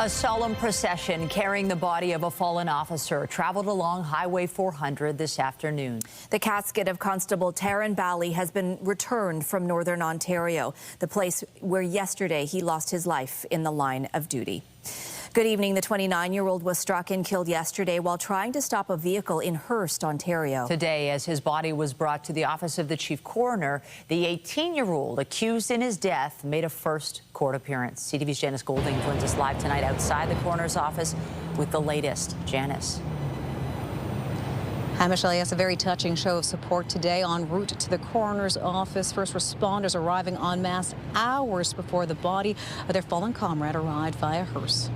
A solemn procession carrying the body of a fallen officer traveled along Highway 400 this afternoon. The casket of Constable Taryn Bally has been returned from Northern Ontario, the place where yesterday he lost his life in the line of duty. Good evening. The 29-year-old was struck and killed yesterday while trying to stop a vehicle in Hearst, Ontario. Today, as his body was brought to the office of the chief coroner, the 18-year-old accused in his death made a first court appearance. CTV's Janice Golding joins us live tonight outside the coroner's office with the latest. Janice. Hi, Michelle. Yes, a very touching show of support today en route to the coroner's office. First responders arriving en masse hours before the body of their fallen comrade arrived via hearse.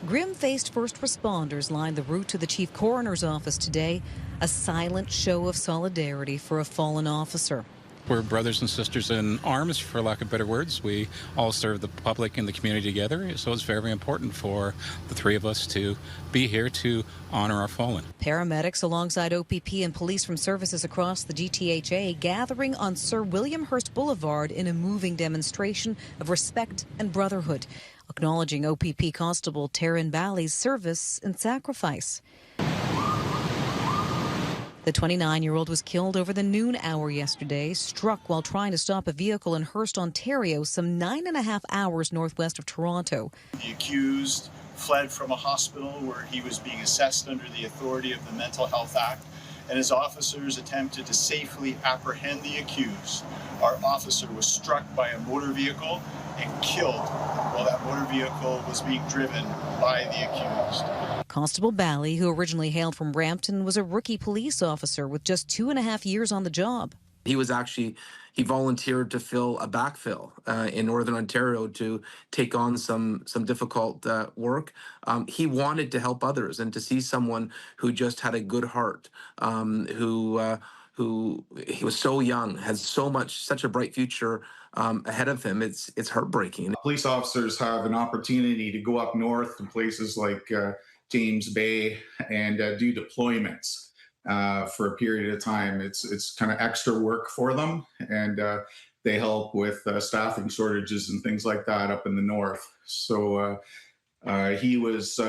Grim-faced first responders lined the route to the chief coroner's office today, a silent show of solidarity for a fallen officer. We're brothers and sisters in arms, for lack of better words. We all serve the public and the community together, so it's very important for the three of us to be here to honor our fallen. Paramedics alongside OPP and police from services across the GTHA gathering on Sir William Hearst Boulevard in a moving demonstration of respect and brotherhood, acknowledging OPP Constable Taryn Bally's service and sacrifice. The 29-year-old was killed over the noon hour yesterday, struck while trying to stop a vehicle in Hearst, Ontario, some 9.5 hours northwest of Toronto. The accused fled from a hospital where he was being assessed under the authority of the Mental Health Act, and his officers attempted to safely apprehend the accused. Our officer was struck by a motor vehicle and killed while that motor vehicle was being driven by the accused. Constable Bally, who originally hailed from Brampton, was a rookie police officer with just 2.5 years on the job. He volunteered to fill a backfill in Northern Ontario to take on some difficult work. He wanted to help others and to see someone who just had a good heart, who he was so young, has such a bright future ahead of him. It's heartbreaking. Police officers have an opportunity to go up north to places like James Bay and do deployments for a period of time. It's kind of extra work for them, and they help with staffing shortages and things like that up in the north. So he was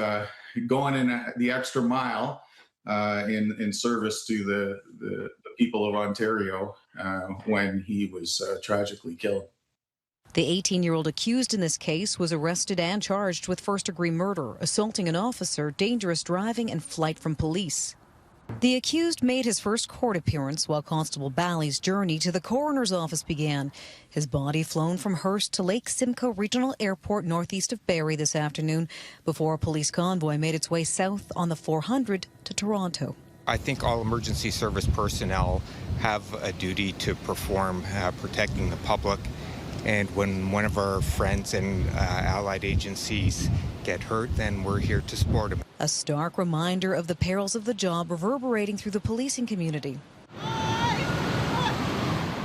going in the extra mile in service to the people of Ontario when he was tragically killed. The 18-year-old accused in this case was arrested and charged with first-degree murder, assaulting an officer, dangerous driving, and flight from police. The accused made his first court appearance while Constable Bally's journey to the coroner's office began. His body flown from Hearst to Lake Simcoe Regional Airport northeast of Barrie this afternoon before a police convoy made its way south on the 400 to Toronto. I think all emergency service personnel have a duty to perform protecting the public. And when one of our friends and allied agencies get hurt, then we're here to support them. A stark reminder of the perils of the job reverberating through the policing community.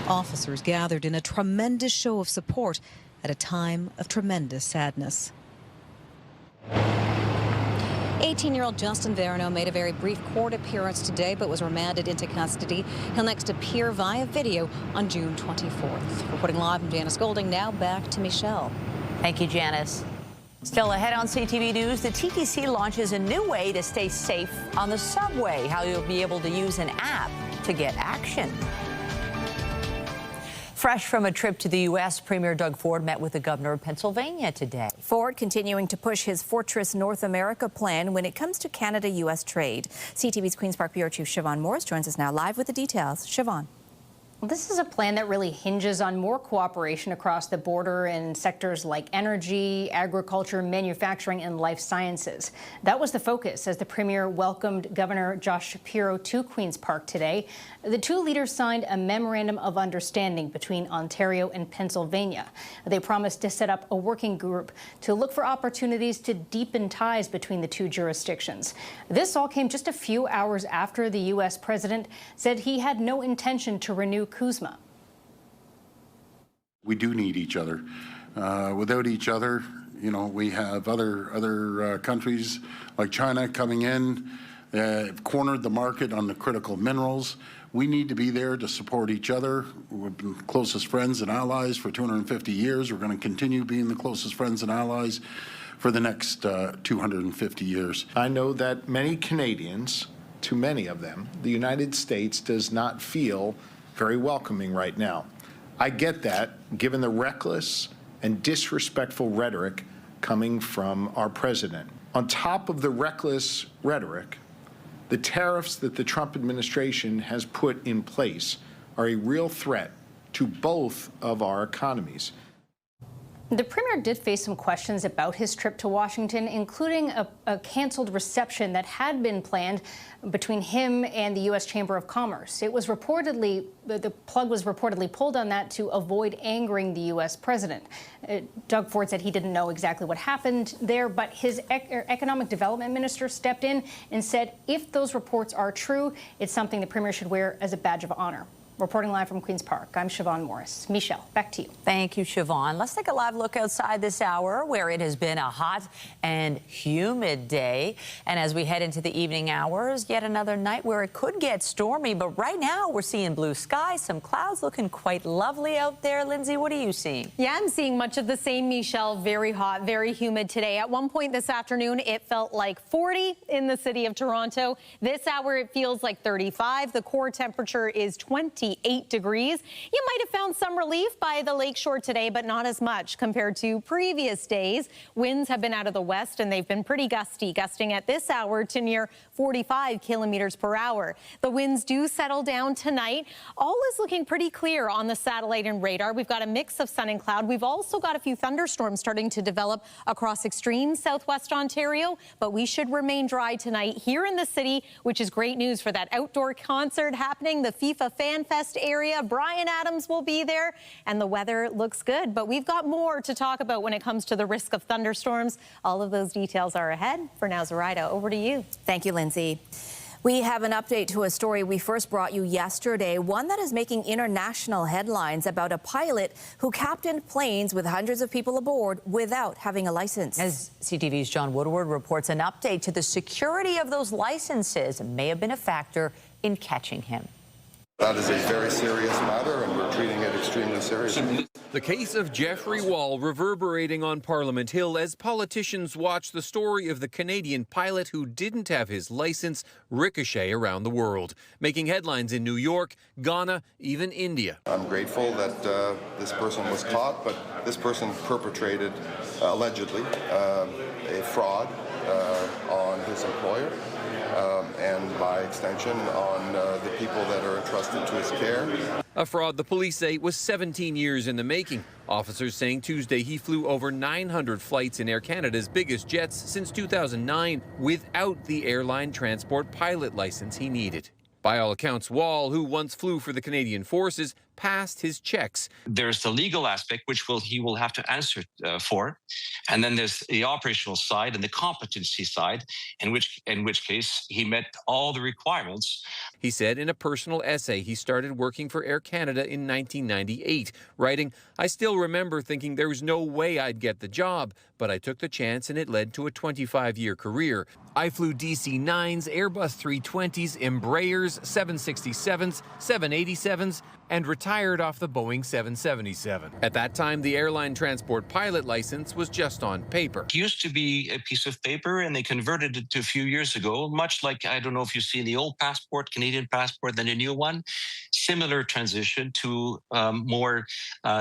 Officers gathered in a tremendous show of support at a time of tremendous sadness. 18-year-old Justin Verno made a very brief court appearance today but was remanded into custody. He'll next appear via video on June 24th. Reporting live from Janice Golding, now back to Michelle. Thank you, Janice. Still ahead on CTV News, the TTC launches a new way to stay safe on the subway, how you'll be able to use an app to get action. Fresh from a trip to the U.S., Premier Doug Ford met with the governor of Pennsylvania today. Ford continuing to push his Fortress North America plan when it comes to Canada-U.S. trade. CTV's Queen's Park Bureau Chief Siobhan Morris joins us now live with the details. Siobhan. Well, this is a plan that really hinges on more cooperation across the border in sectors like energy, agriculture, manufacturing, and life sciences. That was the focus as the Premier welcomed Governor Josh Shapiro to Queen's Park today. The two leaders signed a memorandum of understanding between Ontario and Pennsylvania. They promised to set up a working group to look for opportunities to deepen ties between the two jurisdictions. This all came just a few hours after the U.S. president said he had no intention to renew CUSMA. We do need each other. Without each other, you know, we have other countries like China coming in, cornered the market on the critical minerals. We need to be there to support each other. We've been closest friends and allies for 250 years. We're going to continue being the closest friends and allies for the next 250 years. I know that many Canadians, to many of them, the United States does not feel very welcoming right now. I get that, given the reckless and disrespectful rhetoric coming from our president. On top of the reckless rhetoric, the tariffs that the Trump administration has put in place are a real threat to both of our economies. The Premier did face some questions about his trip to Washington, including a canceled reception that had been planned between him and the U.S. Chamber of Commerce. It was reportedly, the plug was reportedly pulled on that to avoid angering the U.S. president. Doug Ford said he didn't know exactly what happened there, but his economic development minister stepped in and said if those reports are true, it's something the Premier should wear as a badge of honor. Reporting live from Queen's Park, I'm Siobhan Morris. Michelle, back to you. Thank you, Siobhan. Let's take a live look outside this hour where it has been a hot and humid day. And as we head into the evening hours, yet another night where it could get stormy. But right now we're seeing blue skies, some clouds looking quite lovely out there. Lindsay, what are you seeing? Yeah, I'm seeing much of the same, Michelle. Very hot, very humid today. At one point this afternoon, it felt like 40 in the city of Toronto. This hour, it feels like 35. The core temperature is 28 degrees. You might have found some relief by the lakeshore today, but not as much compared to previous days. Winds have been out of the west and they've been pretty gusty, gusting at this hour to near 45 kilometers per hour. The winds do settle down tonight. All is looking pretty clear on the satellite and radar. We've got a mix of sun and cloud. We've also got a few thunderstorms starting to develop across extreme southwest Ontario, but we should remain dry tonight here in the city, which is great news for that outdoor concert happening, the FIFA Fan Fest area. Brian Adams will be there and the weather looks good, but we've got more to talk about when it comes to the risk of thunderstorms. All of those details are ahead. For now, Zoraida, over to you. Thank you, Lindsay. We have an update to a story we first brought you yesterday, one that is making international headlines about a pilot who captained planes with hundreds of people aboard without having a license. As CTV's John Woodward reports, an update to the security of those licenses may have been a factor in catching him. That is a very serious matter, and we're treating it extremely seriously. The case of Jeffrey Wall reverberating on Parliament Hill as politicians watch the story of the Canadian pilot who didn't have his license ricochet around the world, making headlines in New York, Ghana, even India. I'm grateful that this person was caught, but this person perpetrated, allegedly, a fraud on his employer. And by extension on the people that are entrusted to his care. A fraud the police say was 17 years in the making. Officers saying Tuesday he flew over 900 flights in Air Canada's biggest jets since 2009 without the airline transport pilot license he needed. By all accounts, Wall, who once flew for the Canadian Forces, passed his checks. There's the legal aspect, which he will have to answer for. And then there's the operational side and the competency side, in which case he met all the requirements. He said in a personal essay he started working for Air Canada in 1998, writing, "I still remember thinking there was no way I'd get the job, but I took the chance and it led to a 25-year career. I flew DC-9s, Airbus 320s, Embraers, 767s, 787s, and retired off the Boeing 777. At that time, the airline transport pilot license was just on paper. It used to be a piece of paper, and they converted it to a few years ago, much like, I don't know if you've seen the old passport, Canadian passport, then a new one. Similar transition to more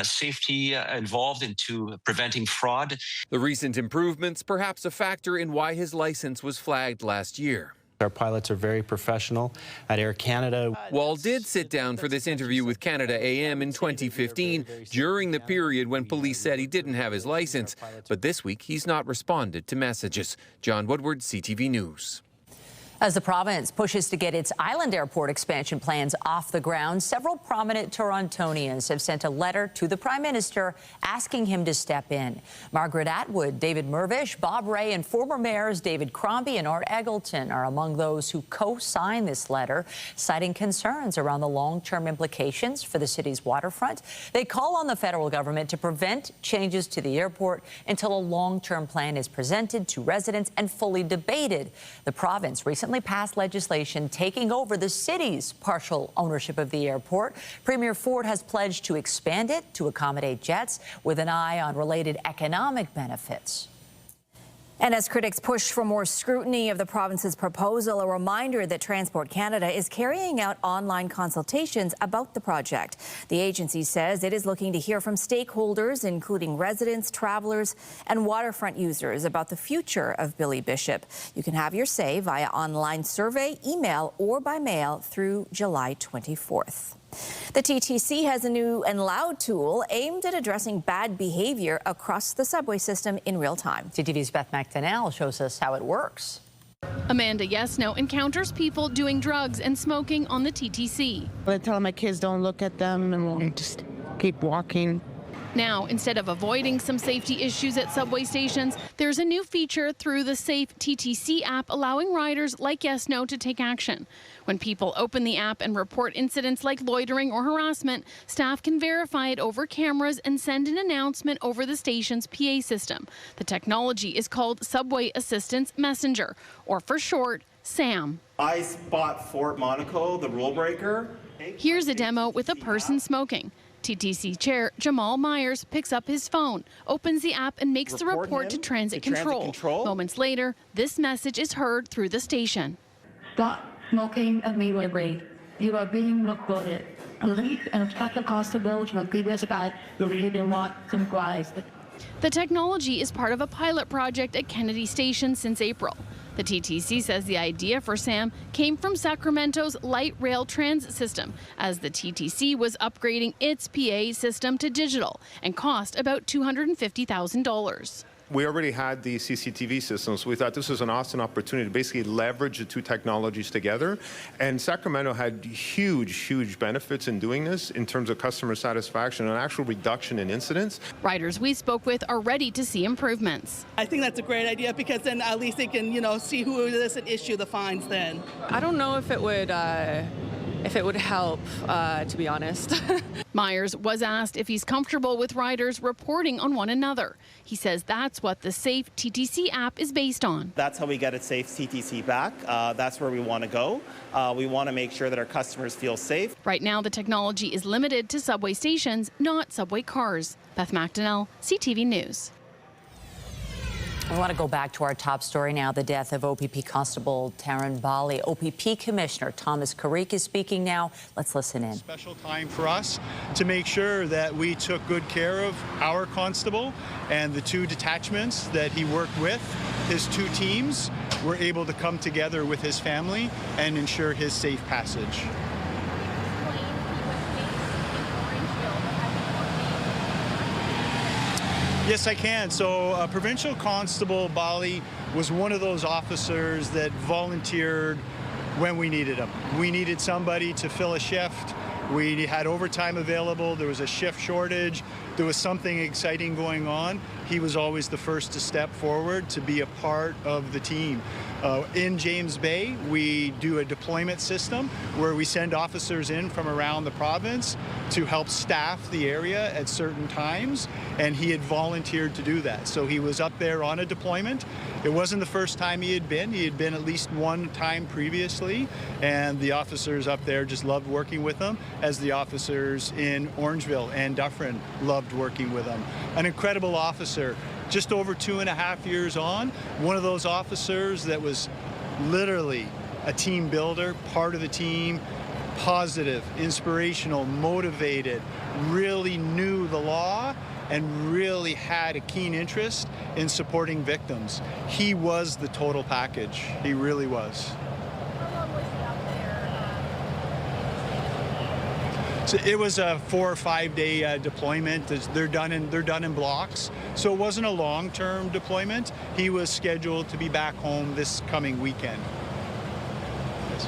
safety involved into preventing fraud. The recent improvements, perhaps a factor in why his license was flagged last year. Our pilots are very professional at Air Canada. Wall did sit down for this interview with Canada AM in 2015 during the period when police said he didn't have his license. But this week, he's not responded to messages. John Woodward, CTV News. As the province pushes to get its island airport expansion plans off the ground, several prominent Torontonians have sent a letter to the Prime Minister asking him to step in. Margaret Atwood, David Mirvish, Bob Ray, and former mayors David Crombie and Art Eggleton are among those who co-signed this letter, citing concerns around the long-term implications for the city's waterfront. They call on the federal government to prevent changes to the airport until a long-term plan is presented to residents and fully debated. The province recently recently passed legislation taking over the city's partial ownership of the airport. Premier Ford has pledged to expand it to accommodate jets with an eye on related economic benefits. And as critics push for more scrutiny of the province's proposal, a reminder that Transport Canada is carrying out online consultations about the project. The agency says it is looking to hear from stakeholders, including residents, travelers, and waterfront users about the future of Billy Bishop. You can have your say via online survey, email, or by mail through July 24th. The TTC has a new and loud tool aimed at addressing bad behavior across the subway system in real time. CTV's Beth McDonnell shows us how it works. Amanda Yesno encounters people doing drugs and smoking on the TTC. I tell my kids don't look at them and just keep walking. Now, instead of avoiding some safety issues at subway stations, there's a new feature through the Safe TTC app allowing riders like Yesno to take action. When people open the app and report incidents like loitering or harassment, staff can verify it over cameras and send an announcement over the station's PA system. The technology is called Subway Assistance Messenger, or for short, SAM. I spot Fort Monaco, the rule breaker. Here's a demo with a person smoking. TTC Chair Jamal Myers picks up his phone, opens the app and makes the report to Transit Control. Moments later, this message is heard through the station. Stop smoking immediately. You are being recorded. Police and special constables will be dispatched to read and watch supplies. The technology is part of a pilot project at Kennedy Station since April. The TTC says the idea for SAM came from Sacramento's light rail transit system, as the TTC was upgrading its PA system to digital and cost about $250,000. We already had the CCTV systems. We thought this was an awesome opportunity to basically leverage the two technologies together. And Sacramento had huge benefits in doing this in terms of customer satisfaction and actual reduction in incidents. Riders we spoke with are ready to see improvements. I think that's a great idea because then at least they can, see who it is and issue the fines then. I don't know if it would help, to be honest. Myers was asked if he's comfortable with riders reporting on one another. He says that's what the Safe TTC app is based on. That's how we get a Safe TTC back. That's where we want to go. We want to make sure that our customers feel safe. Right now, the technology is limited to subway stations, not subway cars. Beth McDonnell, CTV News. We want to go back to our top story now, the death of OPP Constable Taryn Bali. OPP Commissioner Thomas Carrick is speaking now. Let's listen in. Special time for us to make sure that we took good care of our constable and the two detachments that he worked with. His two teams were able to come together with his family and ensure his safe passage. Yes, I can. So Provincial Constable Bali was one of those officers that volunteered when we needed him. We needed somebody to fill a shift. We had overtime available. There was a shift shortage. There was something exciting going on. He was always the first to step forward to be a part of the team. In James Bay, we do a deployment system where we send officers in from around the province to help staff the area at certain times, and he had volunteered to do that. So he was up there on a deployment. It wasn't the first time he had been. He had been at least one time previously, and the officers up there just loved working with him, as the officers in Orangeville and Dufferin loved working with him. An incredible officer. Just over 2.5 years on, one of those officers that was literally a team builder, part of the team, positive, inspirational, motivated, really knew the law and really had a keen interest in supporting victims. He was the total package. He really was. So it was a 4 or 5 day deployment. They're done in blocks. So it wasn't a long-term deployment. He was scheduled to be back home this coming weekend. Yes.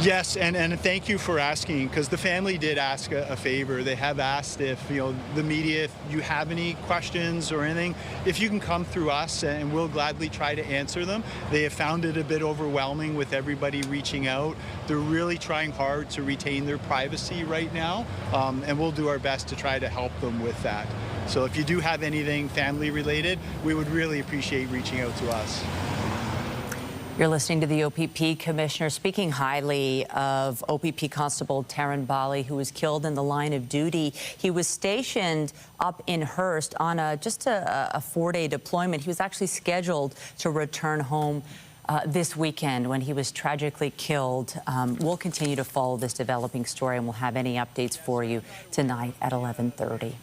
Yes, and thank you for asking, because the family did ask a favor. They have asked if, the media, if you have any questions or anything, if you can come through us, and we'll gladly try to answer them. They have found it a bit overwhelming with everybody reaching out. They're really trying hard to retain their privacy right now, and we'll do our best to try to help them with that. So if you do have anything family related, we would really appreciate reaching out to us. You're listening to the OPP Commissioner speaking highly of OPP Constable Taryn Bali, who was killed in the line of duty. He was stationed up in Hearst on just a 4-day deployment. He was actually scheduled to return home this weekend when he was tragically killed. We'll continue to follow this developing story, and we'll have any updates for you tonight at 11:30.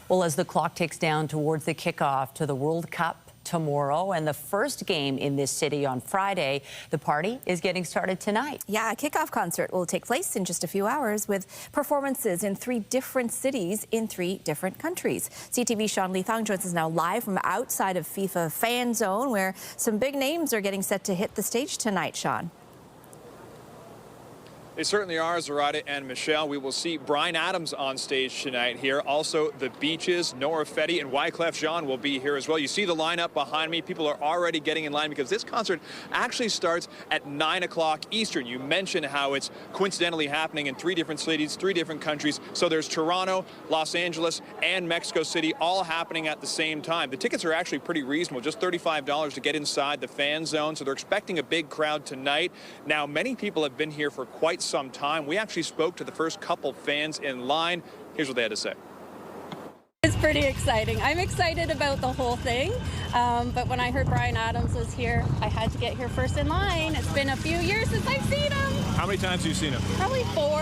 Well, as the clock ticks down towards the kickoff to the World Cup tomorrow and the first game in this city on Friday, the party is getting started tonight. Yeah, a kickoff concert will take place in just a few hours with performances in 3 different cities in 3 different countries. CTV's Sean Leithong joins us now live from outside of FIFA Fan Zone, where some big names are getting set to hit the stage tonight. Sean. They certainly are, Sagrada and Michelle. We will see Bryan Adams on stage tonight here. Also, the Beaches, Nora Fetty, and Wyclef Jean will be here as well. You see the lineup behind me. People are already getting in line because this concert actually starts at 9 o'clock Eastern. You mentioned how it's coincidentally happening in 3 different cities, 3 different countries. So there's Toronto, Los Angeles, and Mexico City all happening at the same time. The tickets are actually pretty reasonable, just $35 to get inside the fan zone. So they're expecting a big crowd tonight. Now, many people have been here for quite some time. We actually spoke to the first couple fans in line. Here's what they had to say. It's pretty exciting. I'm excited about the whole thing, but when I heard Bryan Adams was here, I had to get here first in line. It's been a few years since I've seen him. How many times have you seen him? Probably 4.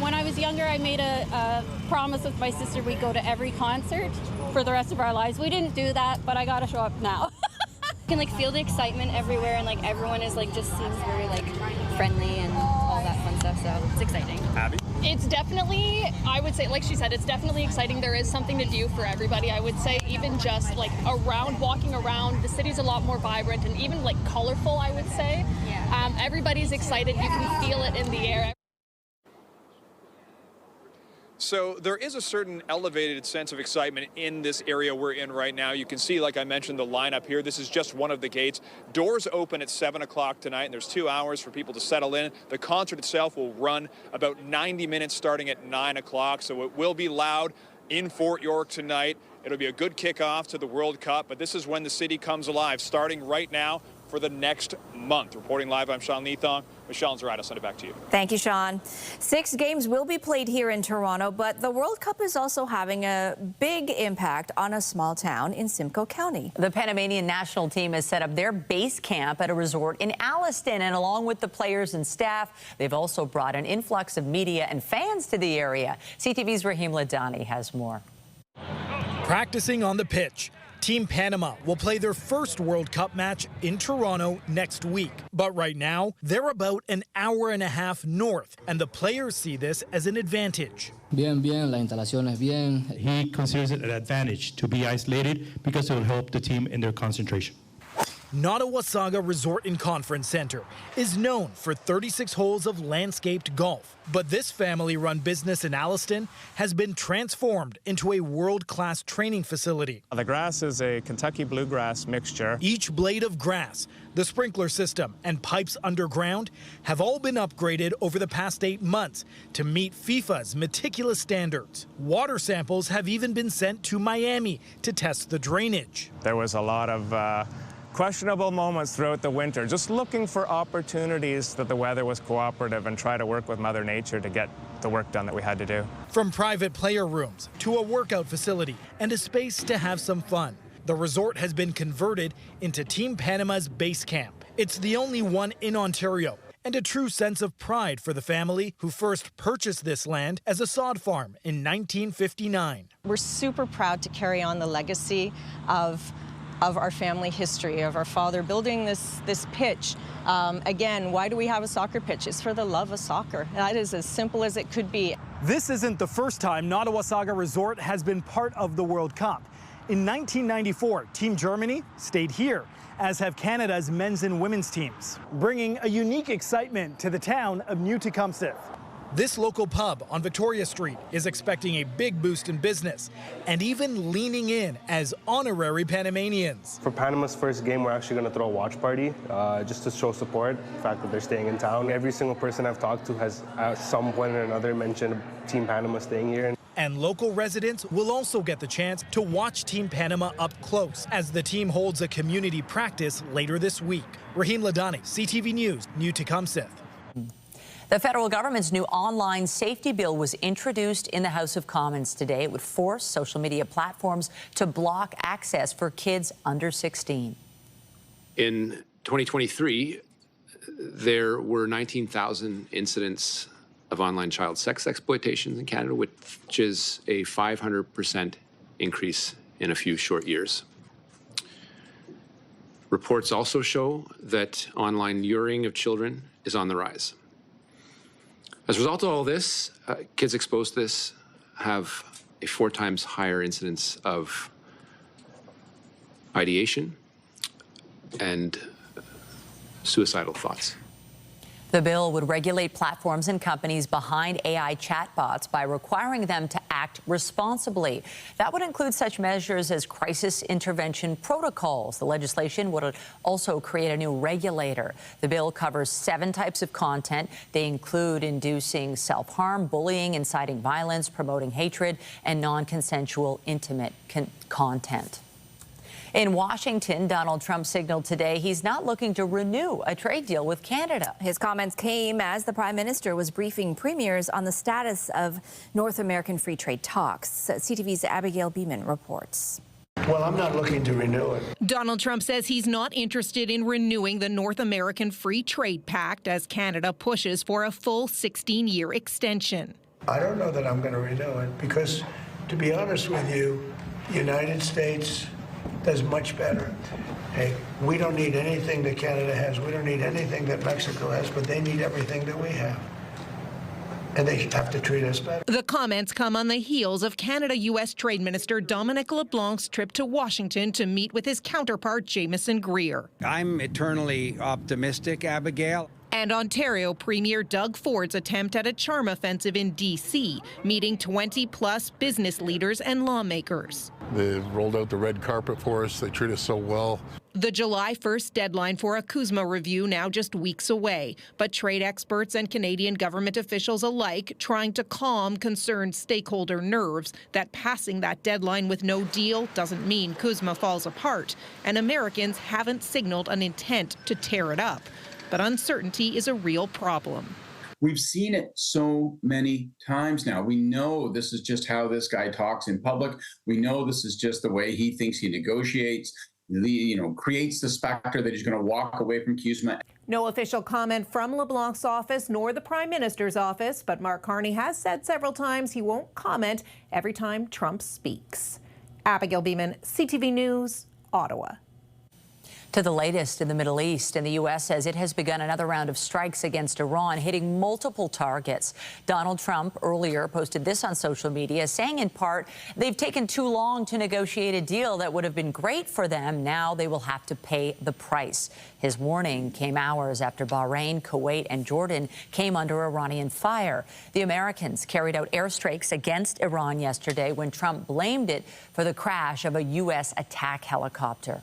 When I was younger, I made a promise with my sister we'd go to every concert for the rest of our lives. We didn't do that, but I gotta show up now. You can feel the excitement everywhere, and everyone is just seems very friendly and all that fun stuff, so it's exciting. Abby? It's definitely, I would say, like she said, it's definitely exciting. There is something to do for everybody. I would say even just walking around, the city's a lot more vibrant and even colorful, I would say. Yeah. Everybody's excited. You can feel it in the air. So there is a certain elevated sense of excitement in this area we're in right now. You can see, like I mentioned, the lineup here. This is just one of the gates. Doors open at 7 o'clock tonight, and there's 2 hours for people to settle in. The concert itself will run about 90 minutes starting at 9 o'clock, so it will be loud in Fort York tonight. It'll be a good kickoff to the World Cup, but this is when the city comes alive, starting right now for the next month. Reporting live, I'm Sean Leithong. Michelle and Sagrada, send it back to you. Thank you, Sean. 6 games will be played here in Toronto, but the World Cup is also having a big impact on a small town in Simcoe County. The Panamanian national team has set up their base camp at a resort in Alliston, and along with the players and staff, they've also brought an influx of media and fans to the area. CTV's Raheem Ladani has more. Practicing on the pitch, Team Panama will play their first World Cup match in Toronto next week. But right now, they're about an hour and a half north, and the players see this as an advantage. Bien, la instalación es bien. He considers it an advantage to be isolated because it will help the team in their concentration. Nottawasaga Resort and Conference Center is known for 36 holes of landscaped golf. But this family-run business in Alliston has been transformed into a world-class training facility. The grass is a Kentucky bluegrass mixture. Each blade of grass, the sprinkler system, and pipes underground have all been upgraded over the past 8 months to meet FIFA's meticulous standards. Water samples have even been sent to Miami to test the drainage. There was a lot of questionable moments throughout the winter, just looking for opportunities that the weather was cooperative and try to work with Mother Nature to get the work done that we had to do. From private player rooms to a workout facility and a space to have some fun, the resort has been converted into Team Panama's base camp. It's the only one in Ontario, and a true sense of pride for the family who first purchased this land as a sod farm in 1959. We're super proud to carry on the legacy of our family history, of our father building this pitch. Again, why do we have a soccer pitch? It's for the love of soccer. That is as simple as it could be. This isn't the first time Nottawasaga Resort has been part of the World Cup. In 1994, Team Germany stayed here, as have Canada's men's and women's teams, bringing a unique excitement to the town of New Tecumseh. This local pub on Victoria Street is expecting a big boost in business and even leaning in as honorary Panamanians. For Panama's first game, we're actually going to throw a watch party just to show support, the fact that they're staying in town. Every single person I've talked to has at some point or another mentioned Team Panama staying here. And local residents will also get the chance to watch Team Panama up close as the team holds a community practice later this week. Raheem Ladani, CTV News, New Tecumseh. The federal government's new online safety bill was introduced in the House of Commons today. It would force social media platforms to block access for kids under 16. In 2023, there were 19,000 incidents of online child sex exploitation in Canada, which is a 500% increase in a few short years. Reports also show that online luring of children is on the rise. As a result of all this, kids exposed to this have a 4 times higher incidence of ideation and suicidal thoughts. The bill would regulate platforms and companies behind AI chatbots by requiring them to act responsibly. That would include such measures as crisis intervention protocols. The legislation would also create a new regulator. The bill covers 7 types of content. They include inducing self-harm, bullying, inciting violence, promoting hatred, and non-consensual intimate content. In Washington, Donald Trump signaled today he's not looking to renew a trade deal with Canada. His comments came as the Prime Minister was briefing premiers on the status of North American free trade talks. CTV's Abigail Beeman reports. Well, I'm not looking to renew it. Donald Trump says he's not interested in renewing the North American Free Trade Pact as Canada pushes for a full 16-year extension. I don't know that I'm going to renew it because, to be honest with you, the United States does much better. Hey, we don't need anything that Canada has. We don't need anything that Mexico has, but they need everything that we have. And they have to treat us better. The comments come on the heels of Canada-U.S. Trade Minister Dominic LeBlanc's trip to Washington to meet with his counterpart, Jameson Greer. I'm eternally optimistic, Abigail. And Ontario Premier Doug Ford's attempt at a charm offensive in D.C., meeting 20-plus business leaders and lawmakers. They rolled out the red carpet for us. They treat us so well. The July 1st deadline for a CUSMA review now just weeks away, but trade experts and Canadian government officials alike trying to calm concerned stakeholder nerves that passing that deadline with no deal doesn't mean CUSMA falls apart, and Americans haven't signaled an intent to tear it up. But uncertainty is a real problem. We've seen it so many times now. We know this is just how this guy talks in public. We know this is just the way he thinks he negotiates. Creates the specter that he's going to walk away from CUSMA. No official comment from LeBlanc's office nor the Prime Minister's office, but Mark Carney has said several times he won't comment every time Trump speaks. Abigail Beeman, CTV News, Ottawa. To the latest in the Middle East, and the U.S. says it has begun another round of strikes against Iran, hitting multiple targets. Donald Trump earlier posted this on social media, saying in part, they've taken too long to negotiate a deal that would have been great for them. Now they will have to pay the price. His warning came hours after Bahrain, Kuwait, and Jordan came under Iranian fire. The Americans carried out airstrikes against Iran yesterday when Trump blamed it for the crash of a U.S. attack helicopter.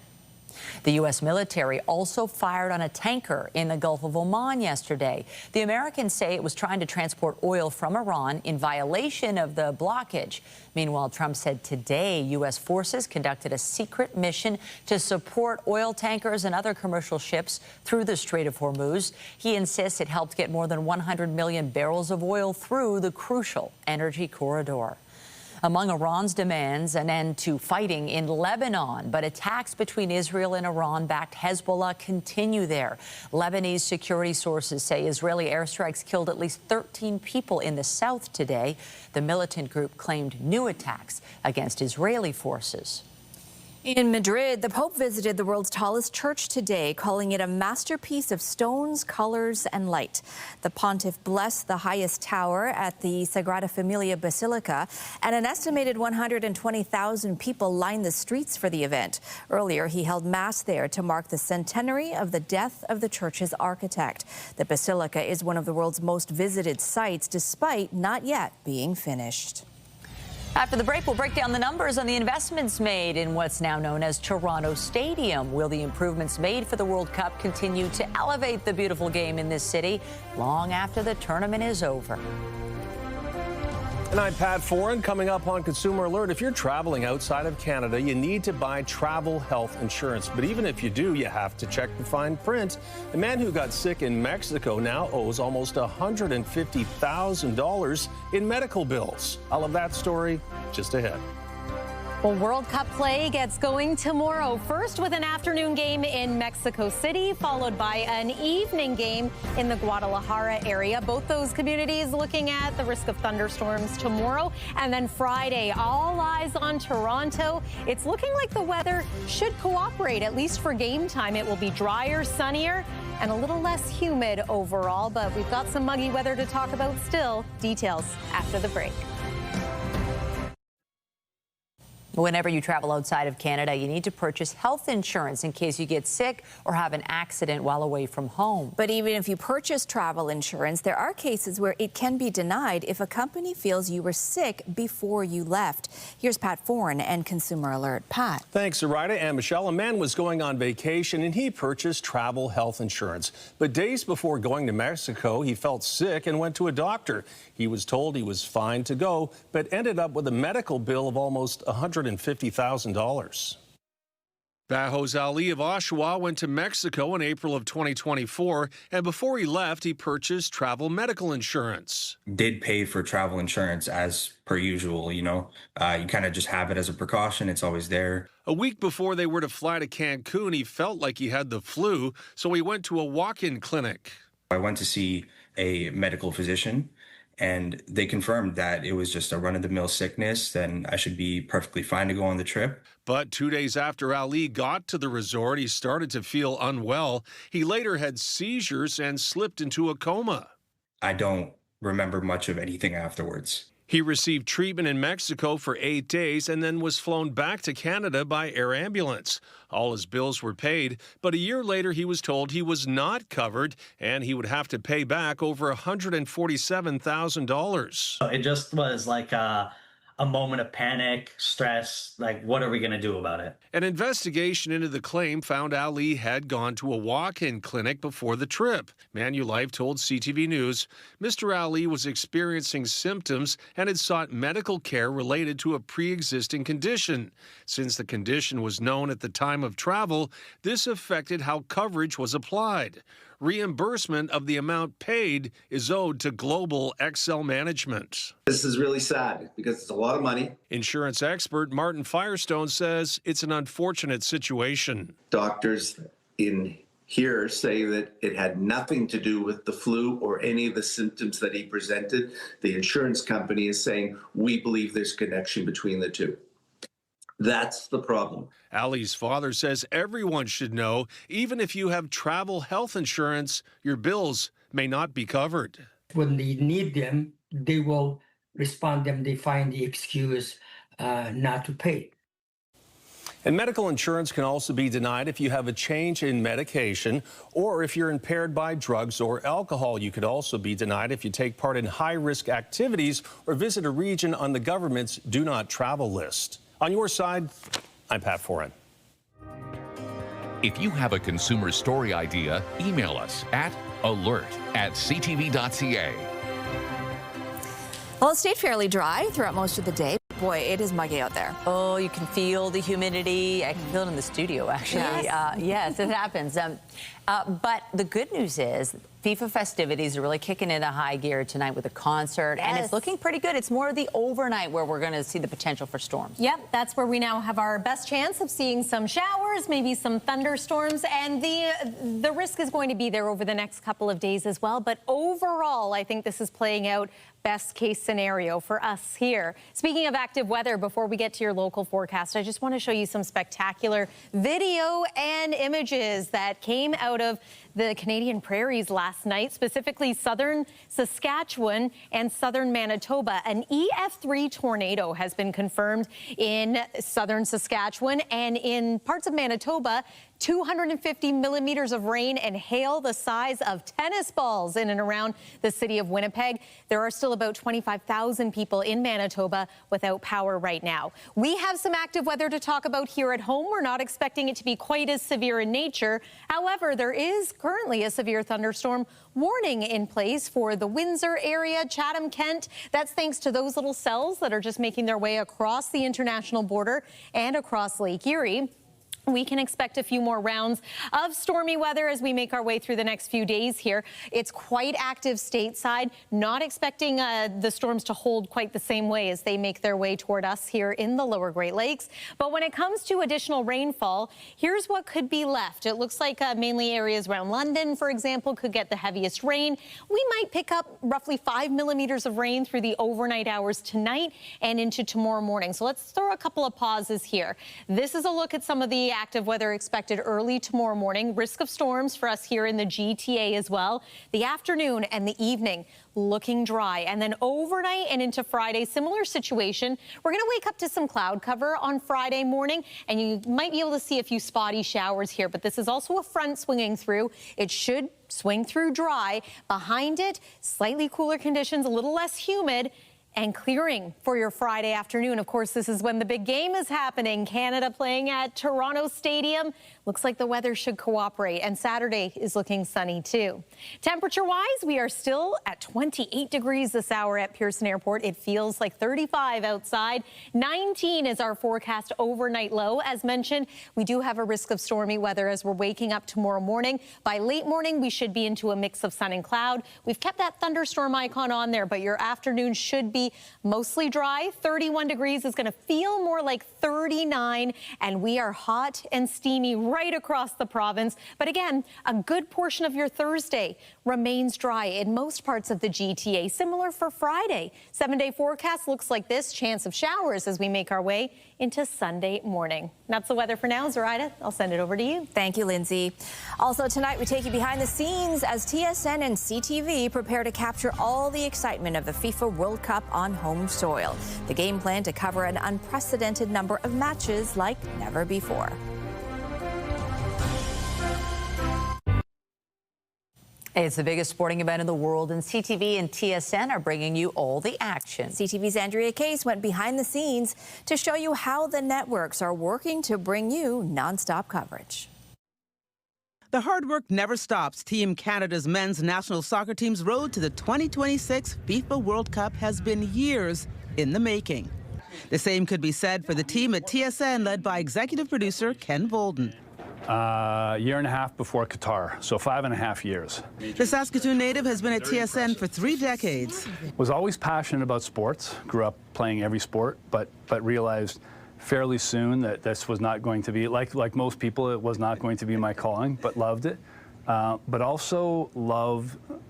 The U.S. military also fired on a tanker in the Gulf of Oman yesterday. The Americans say it was trying to transport oil from Iran in violation of the blockage. Meanwhile, Trump said today U.S. forces conducted a secret mission to support oil tankers and other commercial ships through the Strait of Hormuz. He insists it helped get more than 100 million barrels of oil through the crucial energy corridor. Among Iran's demands, an end to fighting in Lebanon, but attacks between Israel and Iran-backed Hezbollah continue there. Lebanese security sources say Israeli airstrikes killed at least 13 people in the south today. The militant group claimed new attacks against Israeli forces. In Madrid, the Pope visited the world's tallest church today, calling it a masterpiece of stones, colors, and light. The pontiff blessed the highest tower at the Sagrada Familia Basilica, and an estimated 120,000 people lined the streets for the event. Earlier, he held mass there to mark the centenary of the death of the church's architect. The basilica is one of the world's most visited sites, despite not yet being finished. After the break, we'll break down the numbers on the investments made in what's now known as Toronto Stadium. Will the improvements made for the World Cup continue to elevate the beautiful game in this city long after the tournament is over? And I'm Pat Foran. Coming up on Consumer Alert, if you're traveling outside of Canada, you need to buy travel health insurance. But even if you do, you have to check the fine print. The man who got sick in Mexico now owes almost $150,000 in medical bills. I'll have that story just ahead. Well, World Cup play gets going tomorrow. First with an afternoon game in Mexico City, followed by an evening game in the Guadalajara area. Both those communities looking at the risk of thunderstorms tomorrow. And then Friday, all eyes on Toronto. It's looking like the weather should cooperate, at least for game time. It will be drier, sunnier, and a little less humid overall. But we've got some muggy weather to talk about still. Details after the break. Whenever you travel outside of Canada, you need to purchase health insurance in case you get sick or have an accident while away from home. But even if you purchase travel insurance, there are cases where it can be denied if a company feels you were sick before you left. Here's Pat Foran and Consumer Alert. Pat. Thanks, Sagrada and Michelle. A man was going on vacation and he purchased travel health insurance. But days before going to Mexico, he felt sick and went to a doctor. He was told he was fine to go, but ended up with a medical bill of almost $150,000. Bahos Ali of Oshawa went to Mexico in April of 2024, and before he left, he purchased travel medical insurance. Did pay for travel insurance as per usual, you know. You kind of just have it as a precaution. It's always there. A week before they were to fly to Cancun, he felt like he had the flu, so he went to a walk-in clinic. I went to see a medical physician, and they confirmed that it was just a run-of-the-mill sickness, and I should be perfectly fine to go on the trip. But 2 days after Ali got to the resort, he started to feel unwell. He later had seizures and slipped into a coma. I don't remember much of anything afterwards. He received treatment in Mexico for 8 days and then was flown back to Canada by air ambulance. All his bills were paid, but a year later he was told he was not covered and he would have to pay back over $147,000. It just was like a moment of panic, stress, like what are we going to do about it? An investigation into the claim found Ali had gone to a walk-in clinic before the trip. Manulife told CTV News Mr. Ali was experiencing symptoms and had sought medical care related to a pre-existing condition. Since the condition was known at the time of travel, this affected how coverage was applied. Reimbursement of the amount paid is owed to Global XL Management. This is really sad because it's a lot of money. Insurance expert Martin Firestone says it's an unfortunate situation. Doctors in here say that it had nothing to do with the flu or any of the symptoms that he presented. The insurance company is saying, we believe there's a connection between the two. That's the problem. Ali's father says everyone should know, even if you have travel health insurance, your bills may not be covered. When they need them, they will respond them. They find the excuse not to pay. And medical insurance can also be denied if you have a change in medication or if you're impaired by drugs or alcohol. You could also be denied if you take part in high-risk activities or visit a region on the government's do not travel list. On your side, I'm Pat Foran. If you have a consumer story idea, email us at alert@ctv.ca. Well, it stayed fairly dry throughout most of the day. Boy, it is muggy out there. Oh, you can feel the humidity. I can feel it in the studio, actually. Yes, yes, it happens. But the good news is FIFA festivities are really kicking into high gear tonight with a concert, and it's looking pretty good. It's more of the overnight where we're going to see the potential for storms. Yep, that's where we now have our best chance of seeing some showers, maybe some thunderstorms, and the risk is going to be there over the next couple of days as well. But overall, I think this is playing out best case scenario for us here. Speaking of active weather, before we get to your local forecast, I just want to show you some spectacular video and images that came out of the Canadian prairies last night, specifically southern Saskatchewan and southern Manitoba. An EF3 tornado has been confirmed in southern Saskatchewan, and in parts of Manitoba, 250 millimeters of rain and hail the size of tennis balls in and around the city of Winnipeg. There are still about 25,000 people in Manitoba without power right now. We have some active weather to talk about here at home. We're not expecting it to be quite as severe in nature. However, there is currently a severe thunderstorm warning in place for the Windsor area, Chatham, Kent. That's thanks to those little cells that are just making their way across the international border and across Lake Erie. We can expect a few more rounds of stormy weather as we make our way through the next few days here. It's quite active stateside, not expecting the storms to hold quite the same way as they make their way toward us here in the lower Great Lakes. But when it comes to additional rainfall, here's what could be left. It looks like mainly areas around London, for example, could get the heaviest rain. We might pick up roughly 5 millimeters of rain through the overnight hours tonight and into tomorrow morning. So let's throw a couple of pauses here. This is a look at some of the active weather expected early tomorrow morning. Risk of storms for us here in the GTA as well. The afternoon and the evening looking dry. And then overnight and into Friday, similar situation. We're going to wake up to some cloud cover on Friday morning, and you might be able to see a few spotty showers here. But this is also a front swinging through. It should swing through dry. Behind it, slightly cooler conditions, a little less humid, and clearing for your Friday afternoon. Of course, this is when the big game is happening. Canada playing at Toronto Stadium. Looks like the weather should cooperate, and Saturday is looking sunny too. Temperature-wise, we are still at 28 degrees this hour at Pearson Airport. It feels like 35 outside. 19 is our forecast overnight low. As mentioned, we do have a risk of stormy weather as we're waking up tomorrow morning. By late morning, we should be into a mix of sun and cloud. We've kept that thunderstorm icon on there, but your afternoon should be mostly dry. 31 degrees is going to feel more like 39, and we are hot and steamy right across the province. But again, a good portion of your Thursday remains dry in most parts of the GTA. Similar for Friday. 7-day forecast looks like this. Chance of showers as we make our way into Sunday morning. That's the weather for now. Zoraida, I'll send it over to you. Thank you, Lindsay. Also tonight, we take you behind the scenes as TSN and CTV prepare to capture all the excitement of the FIFA World Cup on home soil. The game plan to cover an unprecedented number of matches like never before. It's the biggest sporting event in the world, and CTV and TSN are bringing you all the action. CTV's Andrea Case went behind the scenes to show you how the networks are working to bring you nonstop coverage. The hard work never stops. Team Canada's men's national soccer team's road to the 2026 FIFA World Cup has been years in the making. The same could be said for the team at TSN, led by executive producer Ken Bolden. Year and a half before Qatar, so 5.5 years. The Saskatoon native has been at TSN for 3 decades. Was always passionate about sports, grew up playing every sport, but realized fairly soon that this was not going to be, like most people, it was not going to be my calling, but loved it. But also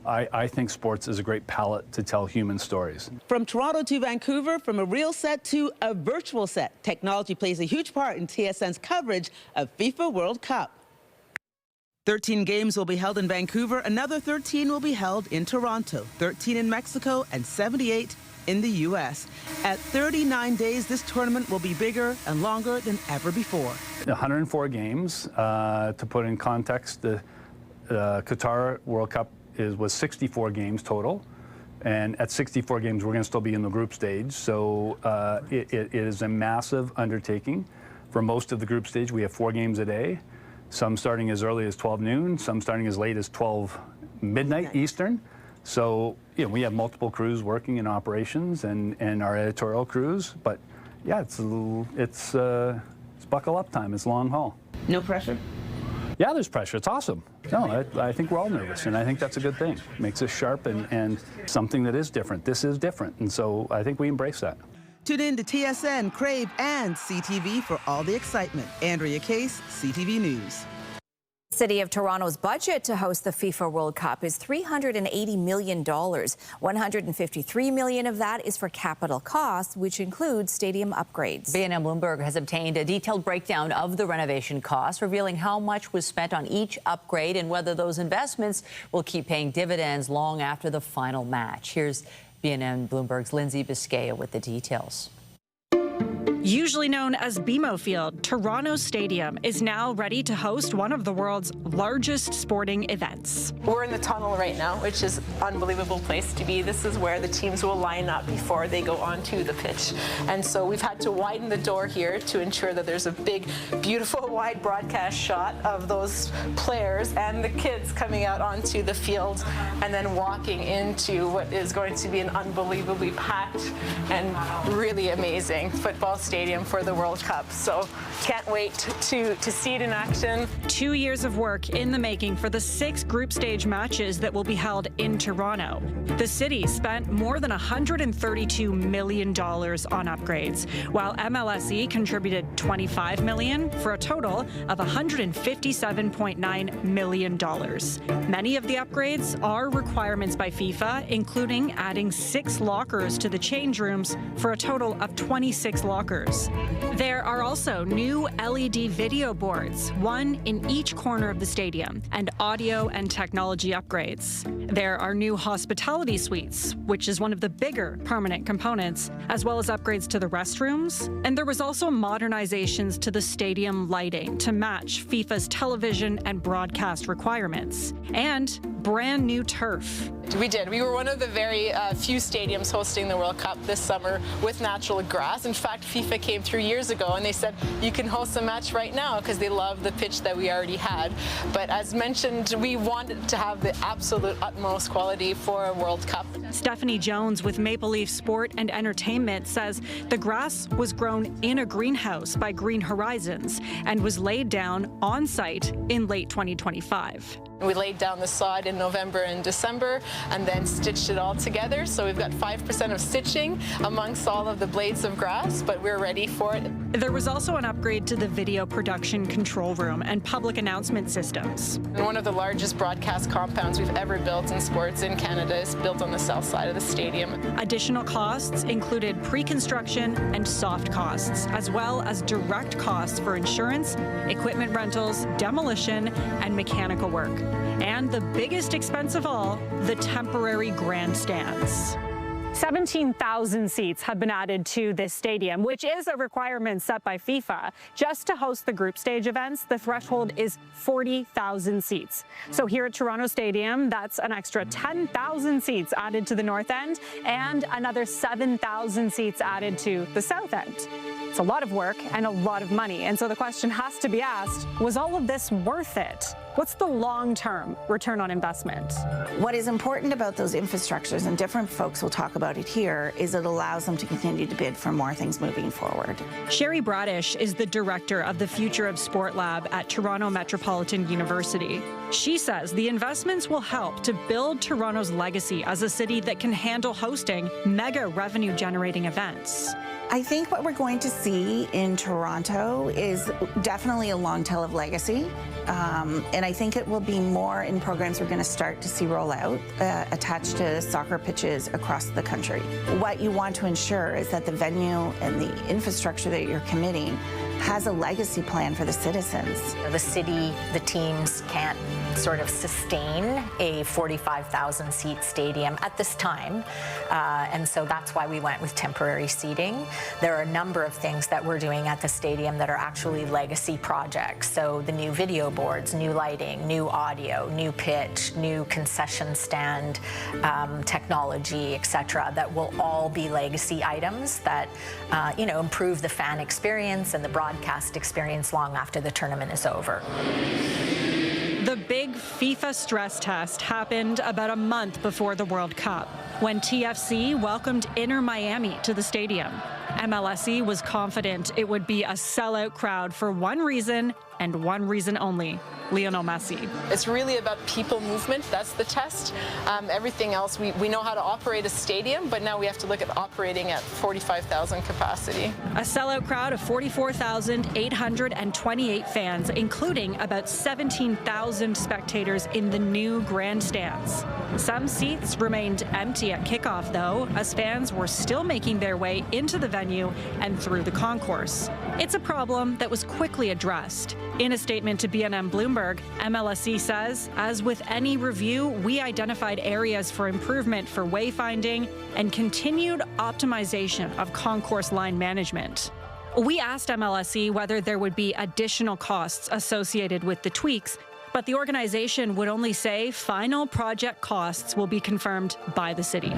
I think sports is a great palette to tell human stories. From Toronto to Vancouver, from a real set to a virtual set, technology plays a huge part in TSN's coverage of FIFA World Cup. 13 games will be held in Vancouver, another 13 will be held in Toronto, 13 in Mexico, and 78 in the U.S. At 39 days, this tournament will be bigger and longer than ever before. 104 games. To put in context, the Qatar World Cup was 64 games total, and at 64 games we're going to still be in the group stage, so it is a massive undertaking. For most of the group stage we have 4 games a day, some starting as early as 12 noon, some starting as late as 12 midnight Eastern. So we have multiple crews working in operations and our editorial crews, but yeah, it's buckle up time. It's long haul. No pressure? Yeah, there's pressure. It's awesome. No, I think we're all nervous, and I think that's a good thing. Makes us sharp and something that is different. This is different, and so I think we embrace that. Tune in to TSN, Crave, and CTV for all the excitement. Andrea Case, CTV News. City of Toronto's budget to host the FIFA World Cup is $380 million. $153 million of that is for capital costs, which includes stadium upgrades. B&M Bloomberg has obtained a detailed breakdown of the renovation costs, revealing how much was spent on each upgrade and whether those investments will keep paying dividends long after the final match. Here's B&M Bloomberg's Lindsay Biscaya with the details. Usually known as BMO Field, Toronto Stadium is now ready to host one of the world's largest sporting events. We're in the tunnel right now, which is an unbelievable place to be. This is where the teams will line up before they go onto the pitch. And so we've had to widen the door here to ensure that there's a big, beautiful, wide broadcast shot of those players and the kids coming out onto the field and then walking into what is going to be an unbelievably packed and really amazing football stadium for the World Cup. So can't wait to see it in action. 2 years of work in the making for the 6 group stage matches that will be held in Toronto. The city spent more than $132 million on upgrades, while MLSE contributed $25 million for a total of $157.9 million. Many of the upgrades are requirements by FIFA, including adding 6 lockers to the change rooms for a total of 26 lockers. There are also new LED video boards, one in each corner of the stadium, and audio and technology upgrades. There are new hospitality suites, which is one of the bigger permanent components, as well as upgrades to the restrooms. And there was also modernizations to the stadium lighting to match FIFA's television and broadcast requirements, and brand new turf. We did. We were one of the very few stadiums hosting the World Cup this summer with natural grass. In fact, FIFA came through years ago and they said, you can host a match right now because they love the pitch that we already had. But as mentioned, we wanted to have the absolute utmost quality for a World Cup. Stephanie Jones with Maple Leaf Sport and Entertainment says the grass was grown in a greenhouse by Green Horizons and was laid down on site in late 2025. We laid down the sod in November and December and then stitched it all together. So we've got 5% of stitching amongst all of the blades of grass, but we're ready for it. There was also an upgrade to the video production control room and public announcement systems. And one of the largest broadcast compounds we've ever built in sports in Canada is built on the south side of the stadium. Additional costs included pre-construction and soft costs, as well as direct costs for insurance, equipment rentals, demolition, and mechanical work. And the biggest expense of all, the temporary grandstands. 17,000 seats have been added to this stadium, which is a requirement set by FIFA. Just to host the group stage events, the threshold is 40,000 seats. So here at Toronto Stadium, that's an extra 10,000 seats added to the north end and another 7,000 seats added to the south end. It's a lot of work and a lot of money. And so the question has to be asked, was all of this worth it? What's the long-term return on investment? What is important about those infrastructures, and different folks will talk about it here, is it allows them to continue to bid for more things moving forward. Sherry Bradish is the director of the Future of Sport Lab at Toronto Metropolitan University. She says the investments will help to build Toronto's legacy as a city that can handle hosting mega revenue-generating events. I think what we're going to see in Toronto is definitely a long tail of legacy. And I think it will be more in programs we're going to start to see roll out attached to soccer pitches across the country. What you want to ensure is that the venue and the infrastructure that you're committing has a legacy plan for the citizens. The city, the teams can't sort of sustain a 45,000 seat stadium at this time. And so that's why we went with temporary seating. There are a number of things that we're doing at the stadium that are actually legacy projects. So the new video boards, new lighting, new audio, new pitch, new concession stand, technology, etc., that will all be legacy items that, improve the fan experience and the broadcast experience long after the tournament is over. The big FIFA stress test happened about a month before the World Cup, when TFC welcomed Inter Miami to the stadium. MLSE was confident it would be a sellout crowd for one reason and one reason only: Lionel Messi. It's really about people movement. That's the test. Everything else, we know how to operate a stadium, but now we have to look at operating at 45,000 capacity. A sellout crowd of 44,828 fans, including about 17,000 spectators in the new grandstands. Some seats remained empty at kickoff, though, as fans were still making their way into the venue and through the concourse. It's a problem that was quickly addressed. In a statement to BNN Bloomberg, MLSE says, as with any review, we identified areas for improvement for wayfinding and continued optimization of concourse line management. We asked MLSE whether there would be additional costs associated with the tweaks, but the organization would only say final project costs will be confirmed by the city.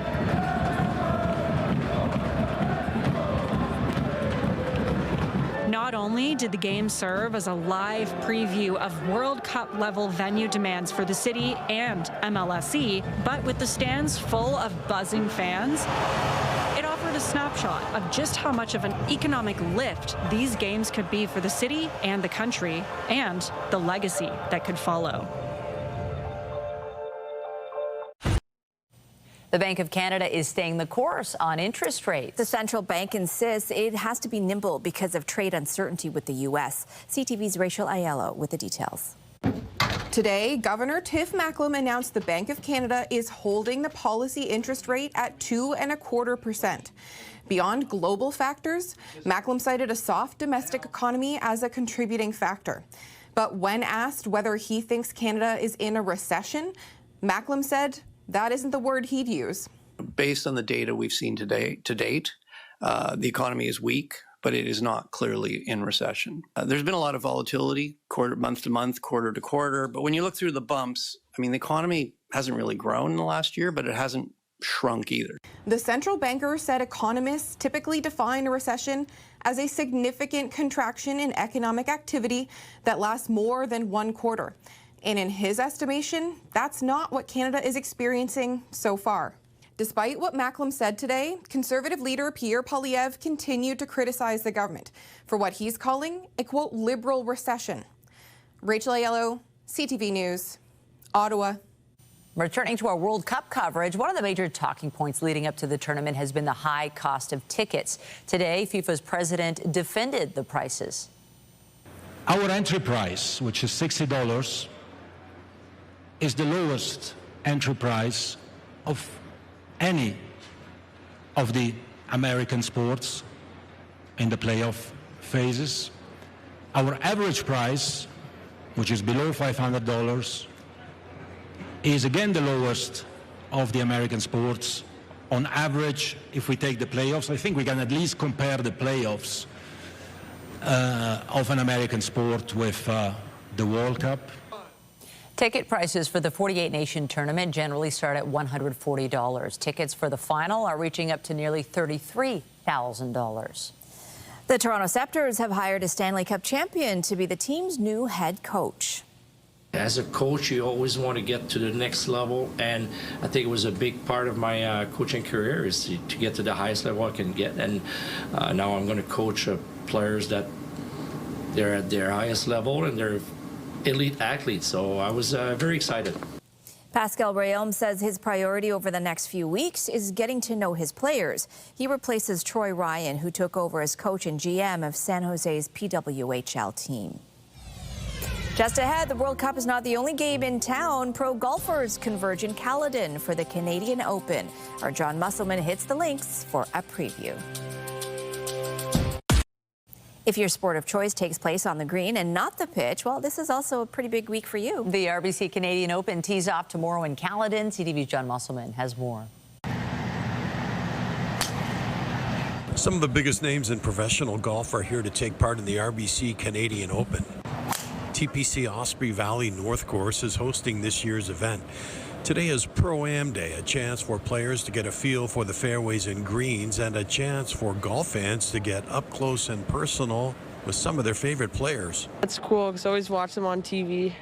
Not only did the game serve as a live preview of World Cup level venue demands for the city and MLSE, but with the stands full of buzzing fans, it offered a snapshot of just how much of an economic lift these games could be for the city and the country, and the legacy that could follow. The Bank of Canada is staying the course on interest rates. The central bank insists it has to be nimble because of trade uncertainty with the U.S. CTV's Rachel Aiello with the details. Today, Governor Tiff Macklem announced the Bank of Canada is holding the policy interest rate at 2.25%. Beyond global factors, Macklem cited a soft domestic economy as a contributing factor. But when asked whether he thinks Canada is in a recession, Macklem said that isn't the word he'd use. Based on the data we've seen to date, the economy is weak, but it is not clearly in recession. There's been a lot of volatility, month to month, quarter to quarter. But when you look through the bumps, I mean, the economy hasn't really grown in the last year, but it hasn't shrunk either. The central banker said economists typically define a recession as a significant contraction in economic activity that lasts more than one quarter. And in his estimation, that's not what Canada is experiencing so far. Despite what Macklem said today, Conservative leader Pierre Poilievre continued to criticize the government for what he's calling a, quote, liberal recession. Rachel Aiello, CTV News, Ottawa. Returning to our World Cup coverage, one of the major talking points leading up to the tournament has been the high cost of tickets. Today, FIFA's president defended the prices. Our entry price, which is $60, is the lowest entry price of any of the American sports in the playoff phases. Our average price, which is below $500, is again the lowest of the American sports. On average, if we take the playoffs, I think we can at least compare the playoffs of an American sport with the World Cup. Ticket prices for the 48-nation tournament generally start at $140. Tickets for the final are reaching up to nearly $33,000. The Toronto Sceptres have hired a Stanley Cup champion to be the team's new head coach. As a coach, you always want to get to the next level, and I think it was a big part of my coaching career is to get to the highest level I can get, and now I'm going to coach players that they're at their highest level and they're elite athletes, so I was very excited. Pascal Brayome says his priority over the next few weeks is getting to know his players. He replaces Troy Ryan, who took over as coach and GM of San Jose's PWHL team. Just ahead, the World Cup is not the only game in town. Pro golfers converge in Caledon for the Canadian Open. Our John Musselman hits the links for a preview. If your sport of choice takes place on the green and not the pitch, well, this is also a pretty big week for you. The RBC Canadian Open tees off tomorrow in Caledon. CTV's John Musselman has more. Some of the biggest names in professional golf are here to take part in the RBC Canadian Open. TPC Osprey Valley North Course is hosting this year's event. Today is Pro-Am Day, a chance for players to get a feel for the fairways and greens and a chance for golf fans to get up close and personal with some of their favorite players. It's cool because I always watch them on TV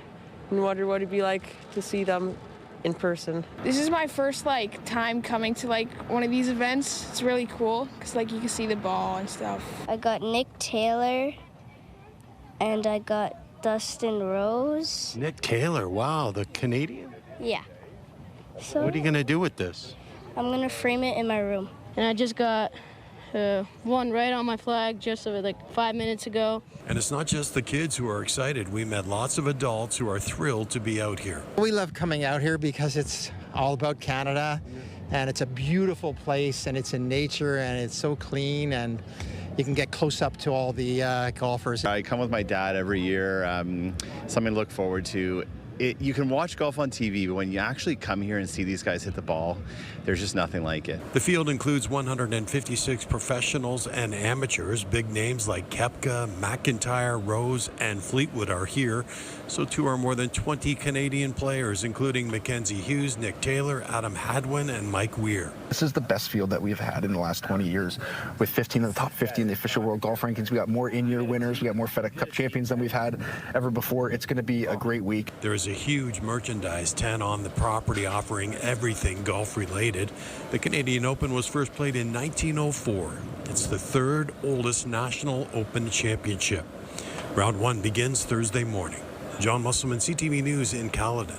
and wonder what it'd be like to see them in person. This is my first time coming to one of these events. It's really cool because you can see the ball and stuff. I got Nick Taylor and I got Dustin Rose. Nick Taylor, wow, the Canadian? Yeah. So what are you going to do with this? I'm going to frame it in my room. And I just got one right on my flag just 5 minutes ago. And it's not just the kids who are excited. We met lots of adults who are thrilled to be out here. We love coming out here because it's all about Canada, and it's a beautiful place, and it's in nature, and it's so clean, and you can get close up to all the golfers. I come with my dad every year, something to look forward to. You can watch golf on TV, but when you actually come here and see these guys hit the ball, there's just nothing like it. The field includes 156 professionals and amateurs. Big names like Koepka, McIntyre, Rose, and Fleetwood are here. So too are more than 20 Canadian players, including Mackenzie Hughes, Nick Taylor, Adam Hadwin, and Mike Weir. This is the best field that we've had in the last 20 years. With 15 of the top 50 in the official World Golf Rankings, we got more in-year winners, we got more FedEx Cup champions than we've had ever before. It's going to be a great week. There is a huge merchandise tent on the property offering everything golf-related. The Canadian Open was first played in 1904. It's the third oldest National Open Championship. Round 1 begins Thursday morning. John Musselman, CTV News in Caledon.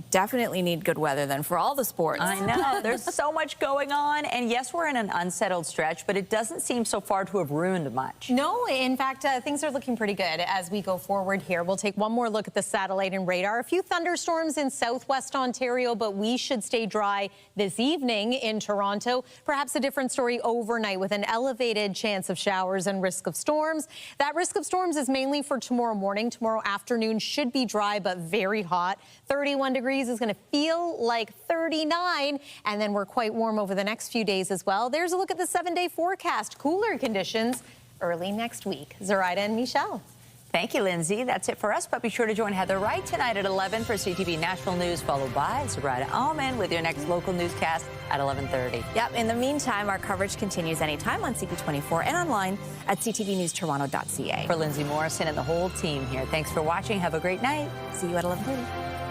Definitely need good weather then for all the sports. I know. There's so much going on. And yes, we're in an unsettled stretch, but it doesn't seem so far to have ruined much. No, in fact, things are looking pretty good as we go forward here. We'll take one more look at the satellite and radar. A few thunderstorms in southwest Ontario, but we should stay dry this evening in Toronto. Perhaps a different story overnight with an elevated chance of showers and risk of storms. That risk of storms is mainly for tomorrow morning. Tomorrow afternoon should be dry but very hot. 31 degrees is going to feel like 39, and then we're quite warm over the next few days as well. There's a look at the 7-day forecast. Cooler conditions early next week. Zoraida and Michelle. Thank you, Lindsay. That's it for us, but be sure to join Heather Wright tonight at 11 for CTV National News, followed by Sagrada Familia with your next local newscast at 11:30. Yep. In the meantime, our coverage continues anytime on CP24 and online at ctvnewstoronto.ca. For Lindsay Morrison and the whole team here, thanks for watching. Have a great night. See you at 11:30.